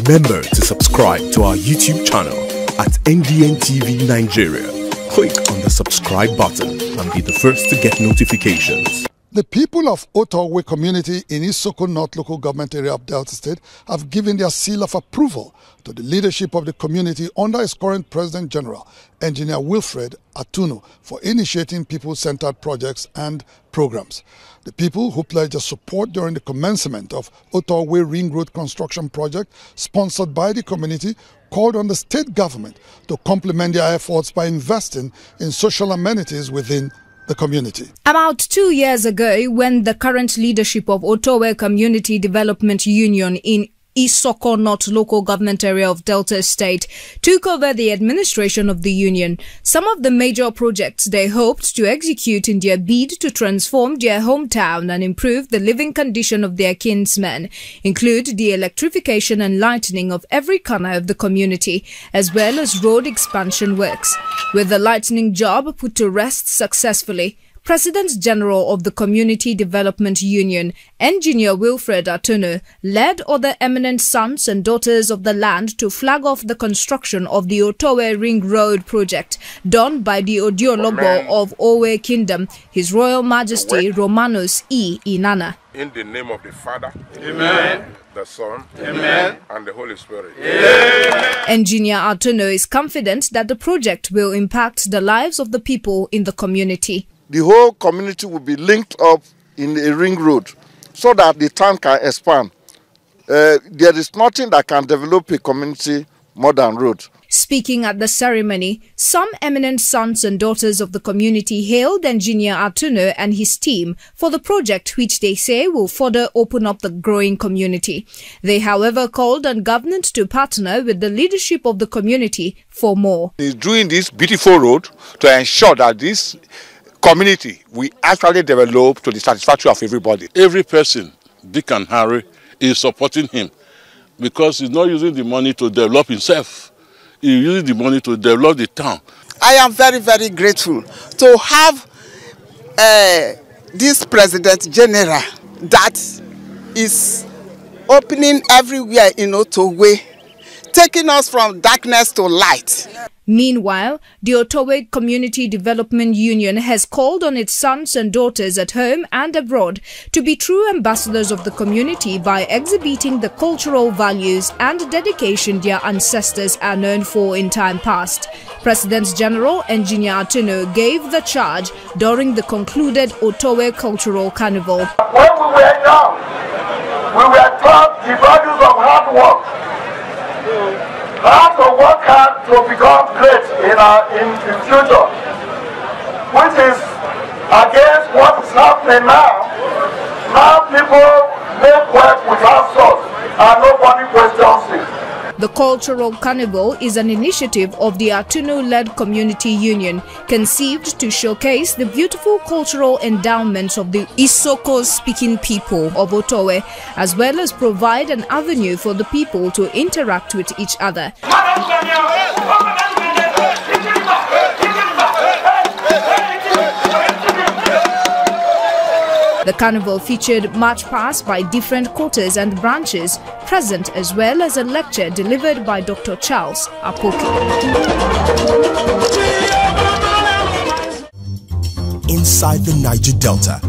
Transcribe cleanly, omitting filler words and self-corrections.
Remember to subscribe to our YouTube channel at NDN TV Nigeria. Click on the subscribe button and be the first to get notifications. The people of Otor-Owhe community in Isoko North local government area of Delta State have given their seal of approval to the leadership of the community under its current President General, Engineer Wilfred Atunu, for initiating people-centered projects and programs. The people who pledged their support during the commencement of Otor-Owhe Ring Road construction project sponsored by the community called on the state government to complement their efforts by investing in social amenities within the community. About 2 years ago, when the current leadership of Otor-Owhe Community Development Union in Isoko North local government area of Delta State took over the administration of the union, some of the major projects they hoped to execute in their bid to transform their hometown and improve the living condition of their kinsmen include the electrification and lightening of every corner of the community, as well as road expansion works. With the lightening job put to rest successfully, President General of the Community Development Union, Engineer Wilfred Atunu, led other eminent sons and daughters of the land to flag off the construction of the Otor-Owhe Ring Road project done by the Otor-Owhe of Owe Kingdom, His Royal Majesty Romanus E. Inanna. In the name of the Father, Amen, the Son, Amen, and the Holy Spirit. Amen. Engineer Atunu is confident that the project will impact the lives of the people in the community. The whole community will be linked up in a ring road so that the town can expand. There is nothing that can develop a community more than road. Speaking at the ceremony, some eminent sons and daughters of the community hailed Engineer Atunu and his team for the project, which they say will further open up the growing community. They, however, called on government to partner with the leadership of the community for more. He's doing this beautiful road to ensure that this community we actually develop to the satisfaction of everybody. Every person, Dick and Harry, is supporting him because he's not using the money to develop himself. He's using the money to develop the town. I am very, very grateful to have this President General that is opening everywhere in Otor-Owhe, taking us from darkness to light. Meanwhile, the Otor-Owhe Community Development Union has called on its sons and daughters at home and abroad to be true ambassadors of the community by exhibiting the cultural values and dedication their ancestors are known for in time past. President General Engineer Atunu gave the charge during the concluded Otor-Owhe Cultural Carnival. When we were young, we were taught the values of hard work. How to work hard to become great in the future, which is against what is happening now. Now people make work without source and nobody questions it. The Cultural Carnival is an initiative of the Atunu-led Community Union, conceived to showcase the beautiful cultural endowments of the Isoko-speaking people of Otor-Owhe, as well as provide an avenue for the people to interact with each other. The carnival featured march past by different quarters and branches present, as well as a lecture delivered by Dr. Charles Apoki. Inside the Niger Delta,